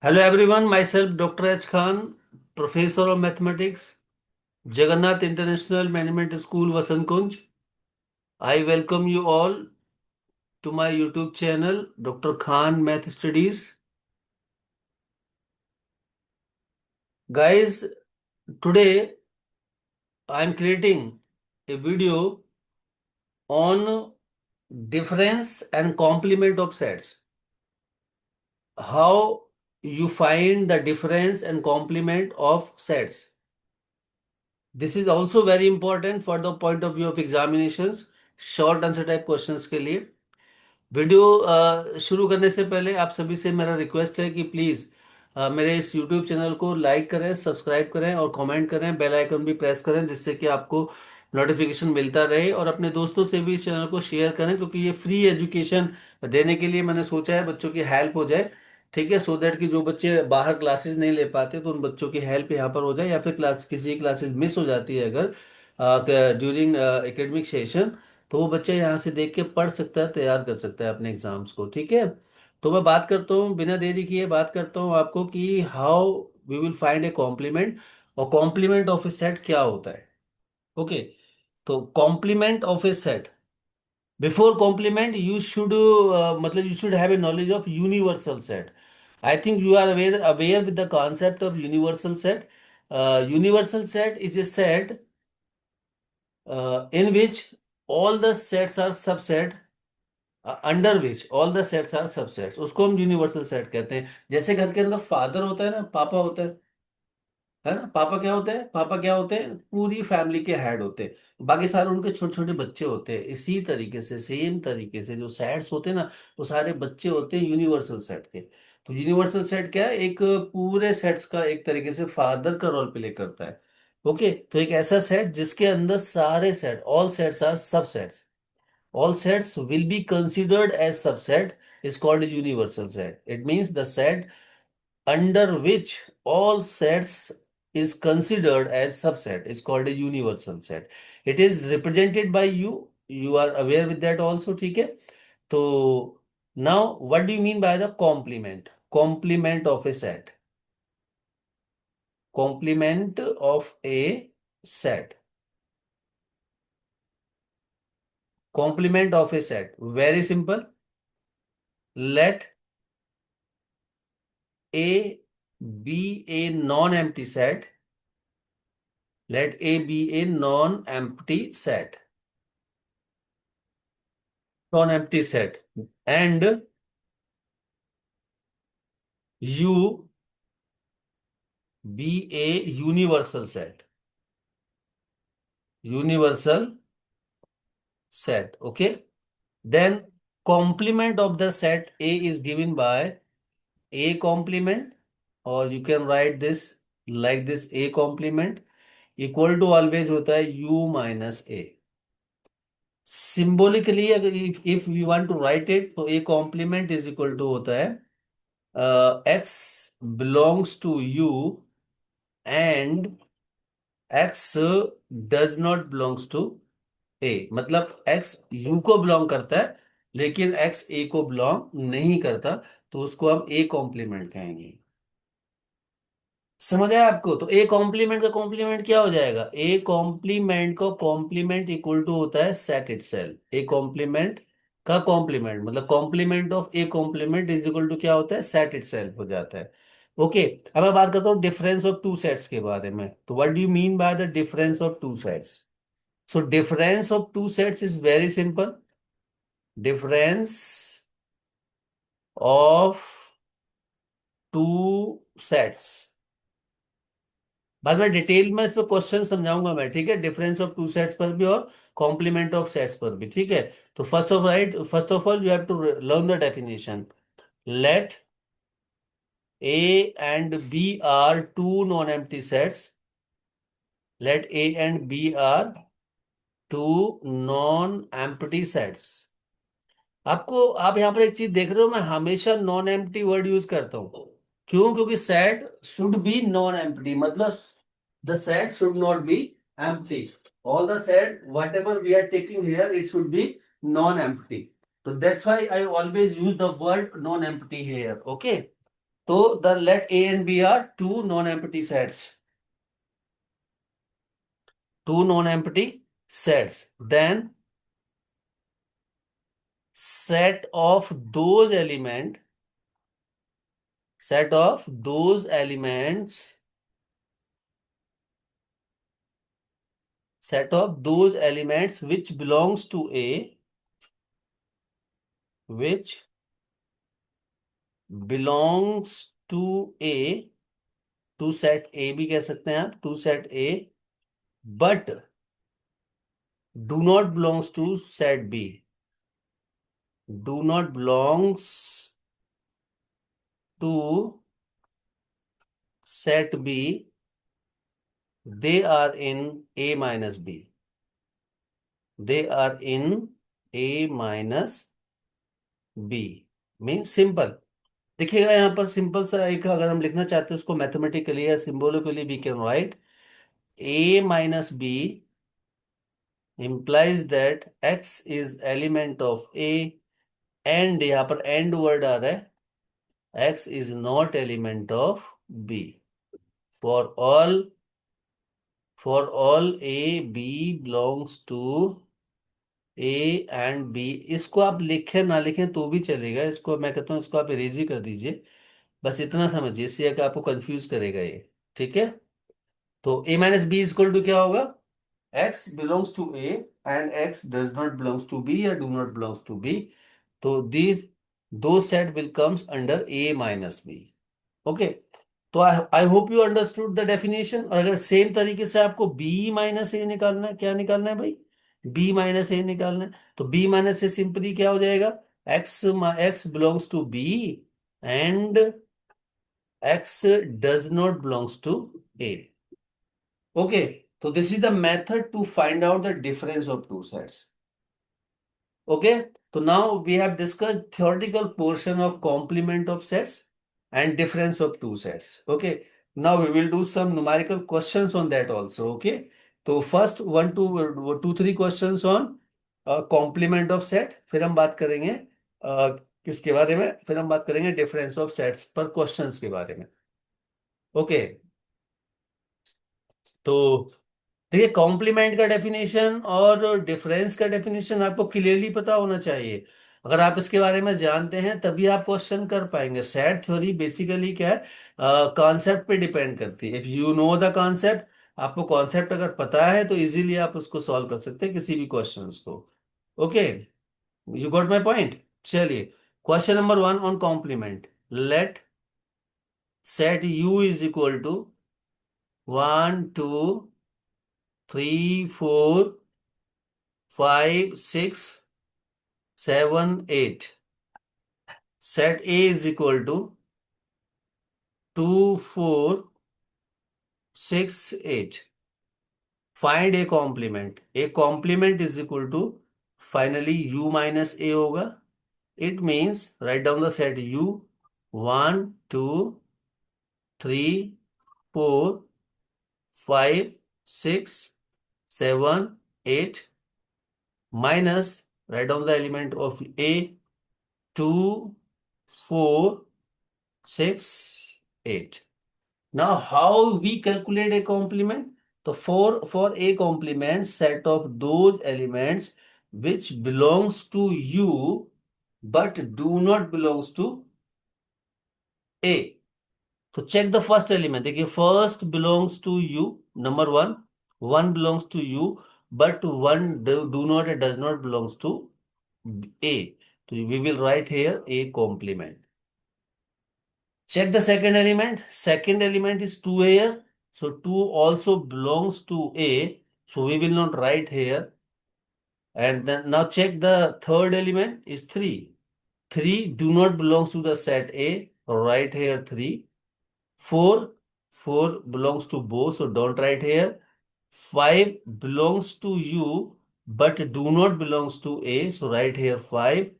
Hello everyone, myself Dr. H. Khan, Professor of Mathematics, Jagannath International Management School, Vasant Kunj. I welcome you all to my YouTube channel, Dr. Khan Math Studies. Guys, today I am creating a video on difference and complement of sets. How you find the difference and complement of sets. This is also very important for the point of view of examinations, short answer type questions के लिए। Video शुरू करने से पहले आप सभी से मेरा रिक्वेस्ट है कि प्लीज़ मेरे इस यूट्यूब चैनल को लाइक करें, सब्सक्राइब करें और कमेंट करें, बेल आइकन भी प्रेस करें जिससे कि आपको नोटिफिकेशन मिलता रहे, और अपने दोस्तों से भी इस चैनल को शेयर करें क्योंकि ये फ्री एजुकेशन देने के लिए मैंने सोचा है, बच्चों की हेल्प हो जाए। ठीक है, सो दैट कि जो बच्चे बाहर क्लासेस नहीं ले पाते तो उन बच्चों की हेल्प यहाँ पर हो जाए, या फिर किसी क्लासेस मिस हो जाती है अगर ड्यूरिंग एकेडमिक सेशन, तो वो बच्चा यहाँ से देख के पढ़ सकता है, तैयार कर सकता है अपने एग्जाम्स को। ठीक है, तो मैं बात करता हूँ, बिना देरी किए बात करता हूँ आपको कि how we will find A complement, और कॉम्प्लीमेंट ऑफ ए सेट क्या होता है। ओके, तो complement of A set, before complement you should मतलब you should have a knowledge of universal set. I think you are aware aware with the concept of universal set. Universal set is a set in which all the sets are subset, under which all the sets are subsets, उसको हम universal set कहते हैं। जैसे घर के अंदर father होता है ना, पापा होता है ना, पापा क्या होते हैं, पापा क्या होते हैं, पूरी फैमिली के हेड होते हैं, बाकी सारे उनके छोटे छोटे बच्चे होते हैं। इसी तरीके से, सेम तरीके से जो सेट्स होते हैं ना, वो सारे बच्चे होते हैं यूनिवर्सल सेट के। तो यूनिवर्सल सेट क्या है, एक पूरे सेट्स का एक तरीके से फादर का रोल प्ले करता है। ओके, तो एक ऐसा सेट जिसके अंदर सारे set, all sets are subsets, all sets will be considered as subset, is called a universal set. It means the set under which all sets is considered as subset is called a universal set. It is represented by you. You are aware with that also. ठीक है, तो now what do you mean by the complement? Complement of a set. Complement of a set. Complement of a set. Very simple. Let A be a non-empty set. Let A be a non-empty set. Non-empty set. And U be a universal set. Universal set. Okay. Then complement of the set A is given by A complement, or you can write this like this: A complement equal to always होता है U minus A. Symbolically अगर if we want to write it, तो A complement is equal to होता है X belongs to U and X does not belongs to A. मतलब X you को belong करता है लेकिन एक्स ए को बिलोंग नहीं करता, तो उसको हम ए कॉम्प्लीमेंट कहेंगे। समझ आया आपको? तो ए कॉम्प्लीमेंट का कॉम्प्लीमेंट क्या हो जाएगा, ए कॉम्प्लीमेंट का कॉम्प्लीमेंट इक्वल टू होता है सेट इटसेल्फ। ए कॉम्प्लीमेंट का कॉम्प्लीमेंट मतलब complement of A complement is equal to क्या होता है, सेट इटसेल्फ हो जाता है। ओके, अब मैं बात करता हूँ डिफरेंस ऑफ टू सेट्स के बारे में। तो what do you mean by the difference of two sets? So difference of two sets is very simple. Difference of two sets, बाद में डिटेल में इस पर क्वेश्चन समझाऊंगा मैं। ठीक है, डिफरेंस ऑफ टू सेट्स पर भी और कॉम्प्लीमेंट ऑफ सेट्स पर भी। ठीक है, तो first of all you have to learn the definition. Let A and B are two non empty sets. Let A and B are two non empty sets. आपको, आप यहाँ पर एक चीज देख रहे हो, मैं हमेशा नॉन एम्प्टी वर्ड यूज करता हूँ। क्यों? क्योंकि set should be non empty, मतलब the set should not be empty. All the set whatever we are taking here, it should be non-empty. So that's why I always use the word non-empty here. Okay, So the let A and B are two non-empty sets. Two non-empty sets. Then set of those elements which belongs to A, which belongs to A, to set A भी कह सकते हैं आप, to set A, but do not belongs to set B, do not belongs to set B, they are in A minus B, they are in A minus B. Mean simple, देखिएगा यहाँ पर simple सा एक अगर हम लिखना चाहते हैं उसको मैथमेटिकली या symbolically we can write a minus b implies that x is element of a and यहाँ पर एंड वर्ड आ रहा है x is not element of b for all a b belongs to a and b। इसको आप लिखें ना लिखें तो भी चलेगा, इसको मैं कहता हूँ इसको आप इरेज ही कर दीजिए, बस इतना समझिए, इससे कि आपको कंफ्यूज करेगा ये। ठीक है, तो a minus B equal to क्या होगा, x belongs to A and x does not belongs to B या do not belongs to B, तो those set will comes under A minus B। Okay, तो I hope you understood the definition. और अगर same तरीके से आपको B minus ए निकालना है, क्या निकालना है भाई, B माइनस ए निकालना है, तो B माइनस ए सिंपली क्या हो जाएगा, x belongs to B and x does not belongs to A। Okay, so this is the method to find out the difference of two sets. Okay, so now we have discussed theoretical portion of complement of sets and difference of two sets. Okay, now we will do some numerical questions on that also. Okay, so first one, two, three questions on complement of set, फिर हम बात करेंगे किसके बारे में, फिर हम बात करेंगे डिफरेंस ऑफ सेट्स पर क्वेश्चंस के बारे में। ओके, तो देखिए कॉम्प्लीमेंट का डेफिनेशन और डिफरेंस का डेफिनेशन आपको क्लियरली पता होना चाहिए। अगर आप इसके बारे में जानते हैं तभी आप क्वेश्चन कर पाएंगे। सेट थ्योरी बेसिकली क्या है, कॉन्सेप्ट पे डिपेंड करती है। If you know the concept, आपको कॉन्सेप्ट अगर पता है तो इजीली आप उसको सॉल्व कर सकते हैं किसी भी क्वेश्चंस को। Okay, you got my point. चलिए, question number one on complement. Let set U is equal to 1 2 3 4 5 6 7 8। Set A is equal to 2 4 6 8। Find a complement। A complement is equal to finally u minus a होगा। It means write down the set u 1 2 3 4 5 6 7 8 minus write down the element of a 2 4 6 8। Now, how we calculate a complement? So, for a complement, set of those elements which belongs to U but do not belongs to A. So, check the first element. देखिए, first belongs to U, number one belongs to U, but one do not and does not belongs to A. So, we will write here a complement. Check the second element. Second element is 2 here. So 2 also belongs to A. So we will not write here. And then now check the third element is 3. 3 do not belongs to the set A. Write here 3. 4. 4 belongs to both. So don't write here. 5 belongs to U but do not belongs to A. So write here 5.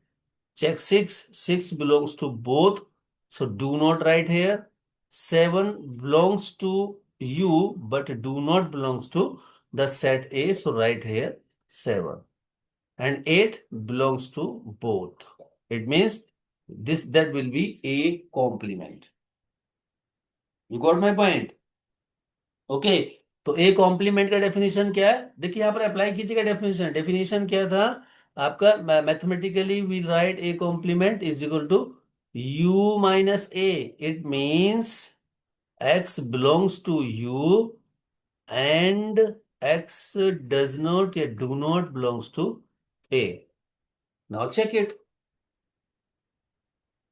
Check 6. 6 belongs to both. So do not write here. 7 belongs to U but do not belongs to the set A. So write here 7. And 8 belongs to both. It means that will be a complement. You got my point? Okay. तो A complement का definition क्या है, देखिए यहाँ पर apply कीजिएगा definition. Definition क्या था आपका? Mathematically we write A complement is equal to U minus A. It means x belongs to u and x does not या do not belongs to a. Now check it.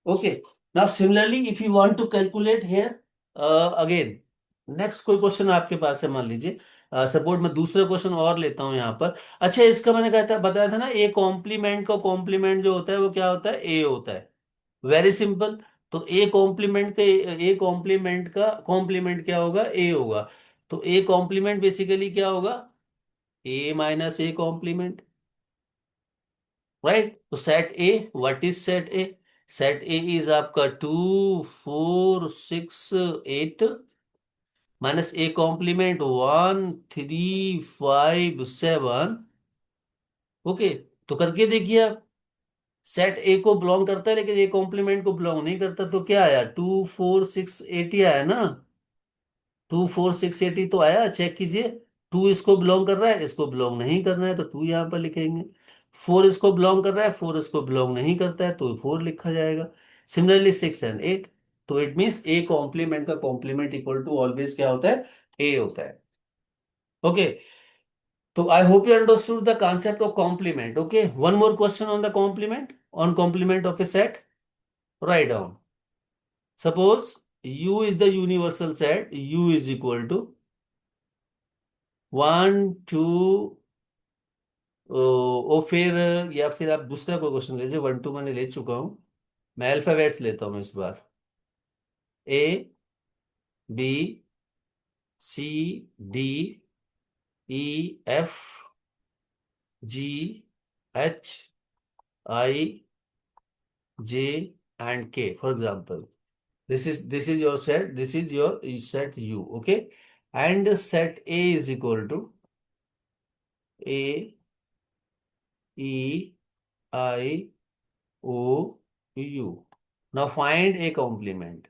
Okay. Now similarly, if you want to calculate here again, next कोई question आपके पास है, मान लीजिए support मैं दूसरा question और लेता हूं यहाँ पर। अच्छा, इसका मैंने कहा था, बताया था ना, ए कॉम्प्लीमेंट का कॉम्प्लीमेंट जो होता है वो क्या होता है? ए होता है। Very simple. तो ए कॉम्प्लीमेंट का कॉम्प्लीमेंट क्या होगा? ए होगा। तो ए कॉम्प्लीमेंट बेसिकली क्या होगा? ए माइनस ए कॉम्प्लीमेंट। राइट? तो set A, what is set A? Set A is आपका 2 4 6 8 माइनस ए कॉम्प्लीमेंट 1 3 5 7। ओके। तो करके देखिए आप, सेट ए को बिलोंग करता है लेकिन ए कॉम्प्लीमेंट को बिलोंग नहीं करता, तो क्या आया? 2 4 6 8 ही आया ना। 2 4 6 8 ही तो आया, चेक कीजिए। टू इसको बिलोंग कर रहा है, इसको बिलोंग नहीं करना है तो टू यहाँ पर लिखेंगे। फोर इसको बिलोंग कर रहा है, फोर इसको बिलोंग नहीं करता है तो फोर लिखा जाएगा। Similarly 6 and 8। तो इट मीन्स ए कॉम्प्लीमेंट का कॉम्प्लीमेंट इक्वल टू ऑलवेज क्या होता है? ए होता है। ओके। तो I hope you understood the concept of complement. Okay, one more question on the complement, on complement of A set. Write down. Suppose u is the universal set, u is equal to 1 2। फिर या फिर आप दूसरा कोई question लीजिए, 1 2 मैंने ले चुका हूं। मैं अल्फाबेट्स लेता हूं इस बार। A B C D E F G H I J and K, for example. this is your set, this is your set u. Okay. And set a is equal to a e I o u. Now find a complement.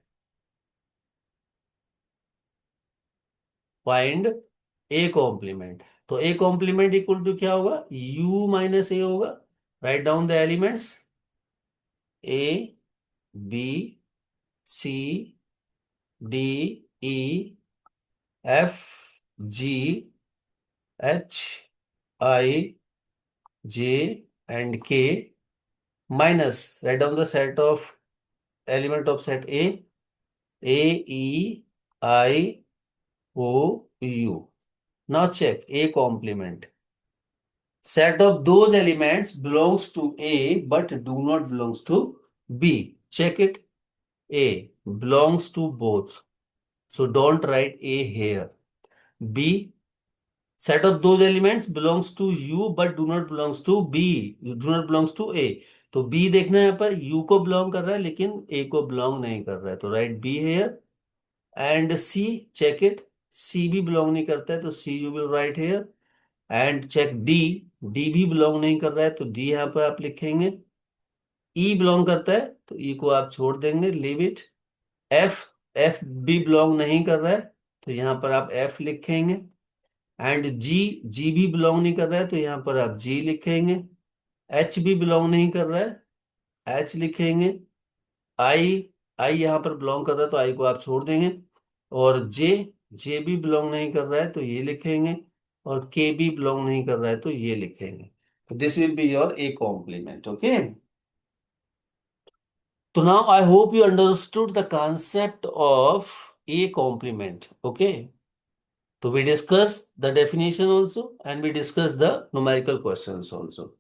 Find A complement. तो A complement equal to क्या होगा? u minus A होगा। Write down the elements. A B C D E F G H I J and K minus, write down the set of element of set A E I O U. Now check A complement. Set of those elements belongs to A but do not belongs to B. Check it. A belongs to both. So don't write A here. B, set of those elements belongs to U but do not belongs to B. Do not belongs to A. तो B देखना है, यहाँ पर U को belong कर रहा है लेकिन A को बिलोंग नहीं कर रहा है, तो write B here. And C, check it. C भी बिलोंग नहीं करता है तो C you will write here. And check D, D भी बिलोंग नहीं कर रहा है तो डी यहाँ पर आप लिखेंगे। ई बिलोंग करता है तो ई को आप छोड़ देंगे, लीव इट। एफ, एफ भी बिलोंग नहीं कर रहा है तो यहाँ पर आप एफ लिखेंगे। एंड जी, जी भी बिलोंग नहीं कर रहा है तो यहाँ पर आप जी लिखेंगे। एच भी बिलोंग नहीं कर रहा है, एच लिखेंगे। आई, आई यहाँ पर बिलोंग कर रहा है तो आई को आप छोड़ देंगे। और जे, जे भी बिलोंग नहीं कर रहा है तो ये लिखेंगे। और के भी बिलोंग नहीं कर रहा है तो ये लिखेंगे। तो this will be your A complement. Okay. तो now I hope you understood the concept of A complement. Okay. तो we discuss the definition also and we discuss the numerical questions also.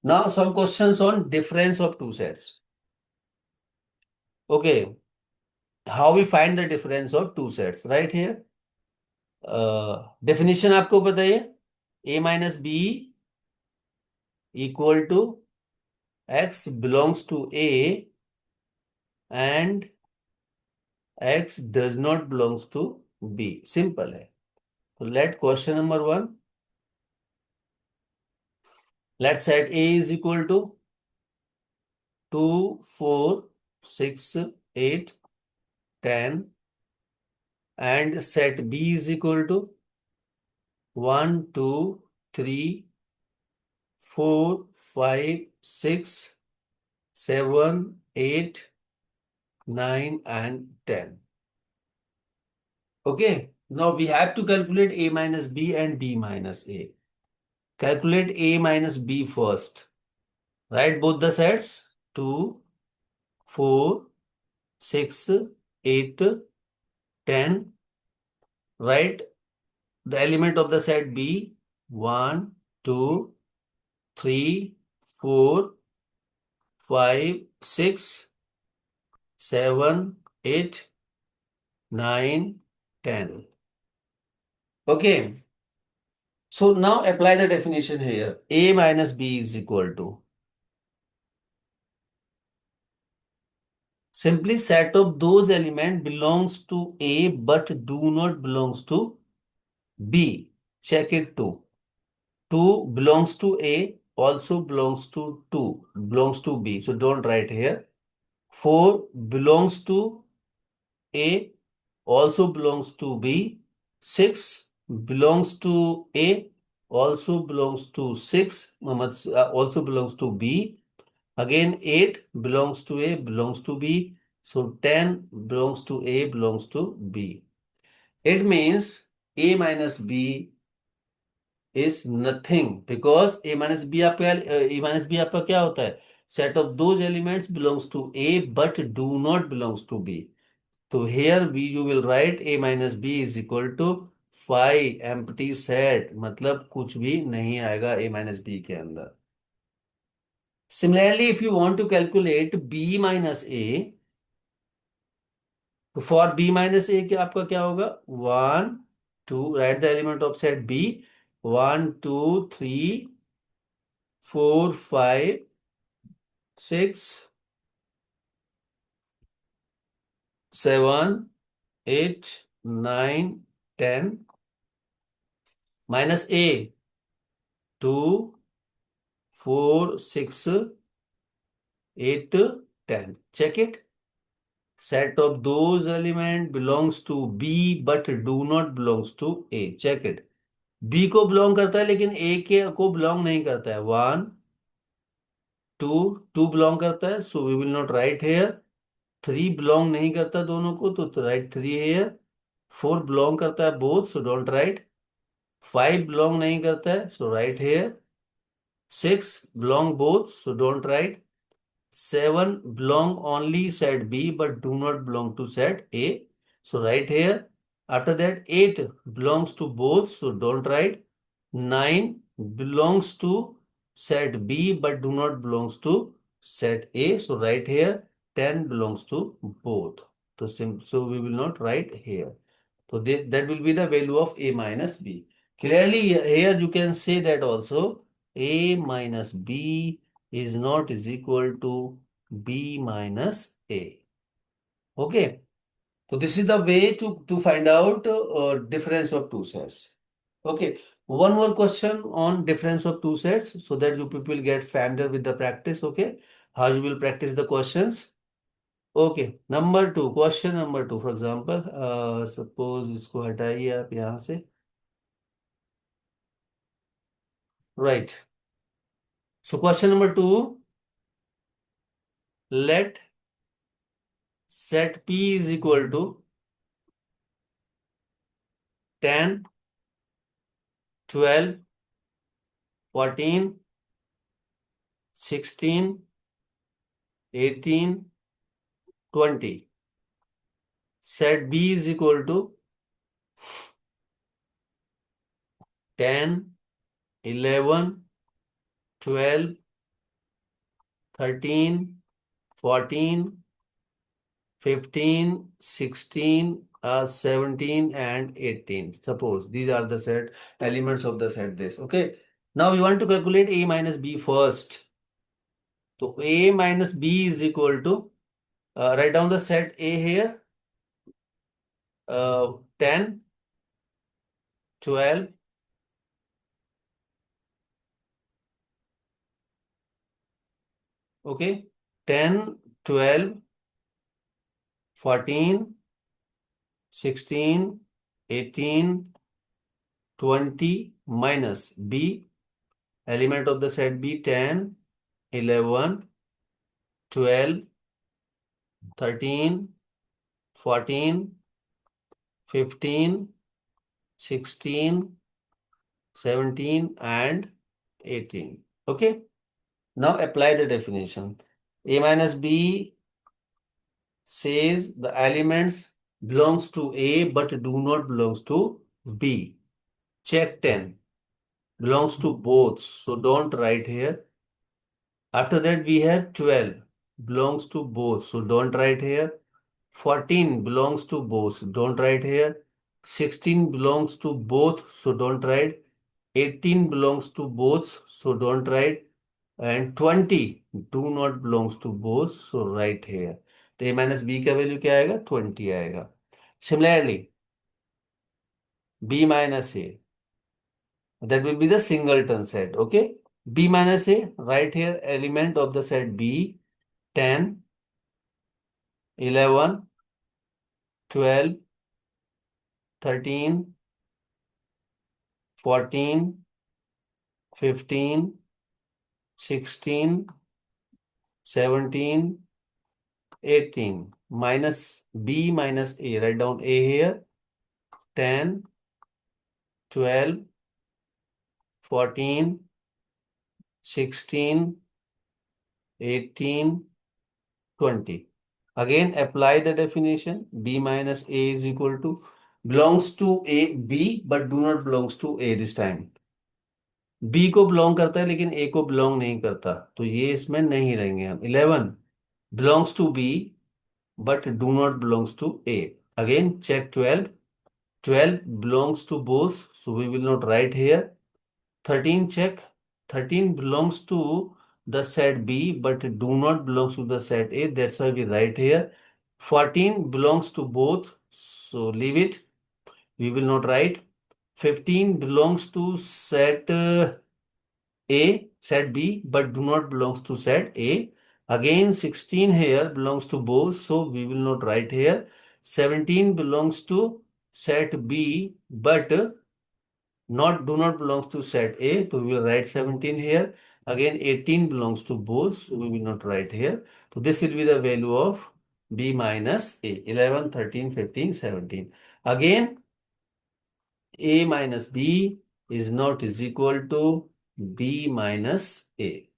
Now some questions on difference of two sets. Okay. How we find the difference of two sets, right here. Definition आपको बताइए। A minus B equal to X belongs to A and X does not belongs to B. Simple है। तो let question number one, let set A is equal to 2 4 6 8 10 and set B is equal to 1, 2, 3, 4, 5, 6, 7, 8, 9, and 10. Okay, now we have to calculate A minus B and B minus A. Calculate A minus B first. Write both the sets 2, 4, 6, 8, 10. Write the element of the set B 1, 2, 3, 4, 5, 6, 7, 8, 9, 10. Okay, so now apply the definition here. A minus B is equal to simply set of those element belongs to A but do not belongs to B. Check it too. 2 belongs to A, also belongs to 2, belongs to B. So don't write here. 4 belongs to A, also belongs to B. 6 belongs to A, also belongs to 6, also belongs to B. Again, 8 belongs to A, belongs to B. So 10 belongs to A, belongs to B. It means A minus B is nothing because A minus B आपका क्या होता है? Set of those elements belongs to A but do not belongs to B. So here you will write A minus B is equal to 5 empty set, मतलब कुछ भी नहीं आएगा A minus B के अंदर. Similarly, if you want to calculate B minus A, तो for B minus A क्या आपका क्या होगा? 1, 2, write the element of set B, 1, 2, 3, 4, 5, 6, 7, 8, 9, 10, minus A, 2, 4, 6, 8, 10. Check it. Set of those element belongs to B but do not belongs to A. Check it. B को belong करता है लेकिन A के को belong नहीं करता है. 1, 2 belong करता है, so we will not write here. 3 belong नहीं करता दोनों को, तो write 3 here. 4 belong करता है both, so don't write. 5 belong नहीं करता है, so write here. 6 belong both, so don't write. 7 belong only set B but do not belong to set A, so write here. After that 8 belongs to both, so don't write. 9 belongs to set B but do not belongs to set A, so write here. 10 belongs to both, so we will not write here. So that will be the value of A minus B. Clearly here you can say that also A minus B is not is equal to B minus A. Okay. So this is the way to find out difference of two sets. Okay. One more question on difference of two sets so that you people get familiar with the practice. Okay. How you will practice the questions. Okay. Number two, question number two. For example, suppose इसको हटाइए आप यहाँ से. Right. So question number two, let set P is equal to 10, 12, 14, 16, 18, 20. Set B is equal to 10, 11, 12, 13, 14, 15, 16, 17, and 18. Suppose these are the set elements of the set this. Okay. Now we want to calculate A minus B first. So A minus B is equal to, write down the set A here, 10, 12, okay, 10, 12, 14, 16, 18, 20 minus B, element of the set B, 10, 11, 12, 13, 14, 15, 16, 17, and 18. Okay. Now apply the definition. A minus B says the elements belongs to A but do not belongs to B. Check 10. Belongs to both. So don't write here. After that we have 12. Belongs to both. So don't write here. 14 belongs to both. Don't write here. 16 belongs to both. So don't write. 18 belongs to both. So don't write. And 20 do not belongs to both. So write here. तो a minus b का value क्या आएगा? 20 आएगा. Similarly, b minus a, that will be the singleton set. Okay. B minus a, write here element of the set B, 10, 11, 12, 13, 14, 15, 16, 17, 18. Minus B minus A. Write down A here. 10, 12, 14, 16, 18, 20. Again, apply the definition. B minus A is equal to belongs to A, B, but do not belongs to A this time. B को belong करता है लेकिन A को belong नहीं करता, तो ये इसमें नहीं रहेंगे हम. 11 belongs to B but do not belongs to A. Again, check 12. 12 belongs to both, so we will not write here. 13 check. 13 belongs to the set B but do not belongs to the set A. That's why we write here. 14 belongs to both, so leave it. We will not write. 15 belongs to set A, set B, but do not belongs to set A. Again, 16 here belongs to both, so we will not write here. 17 belongs to set B, but do not belongs to set A, so we will write 17 here. Again, 18 belongs to both, so we will not write here. So this will be the value of B minus A, 11, 13, 15, 17. Again, A minus B is not is equal to B minus A.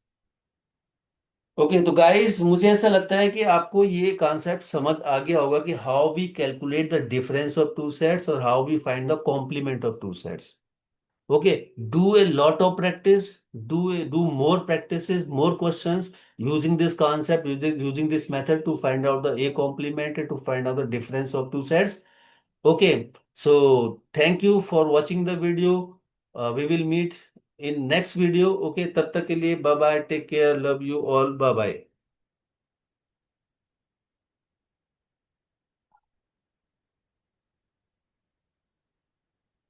Okay तो guys मुझे ऐसा लगता है कि आपको ये concept समझ आ गया होगा कि how we calculate the difference of two sets और how we find the complement of two sets. Okay, do a lot of practice, do more practices, more questions using this concept, using this method to find out the A complement and to find out the difference of two sets. Okay, so thank you for watching the video. We will meet in next video. Okay, तब तक के लिए bye bye, take care, love you all, bye bye.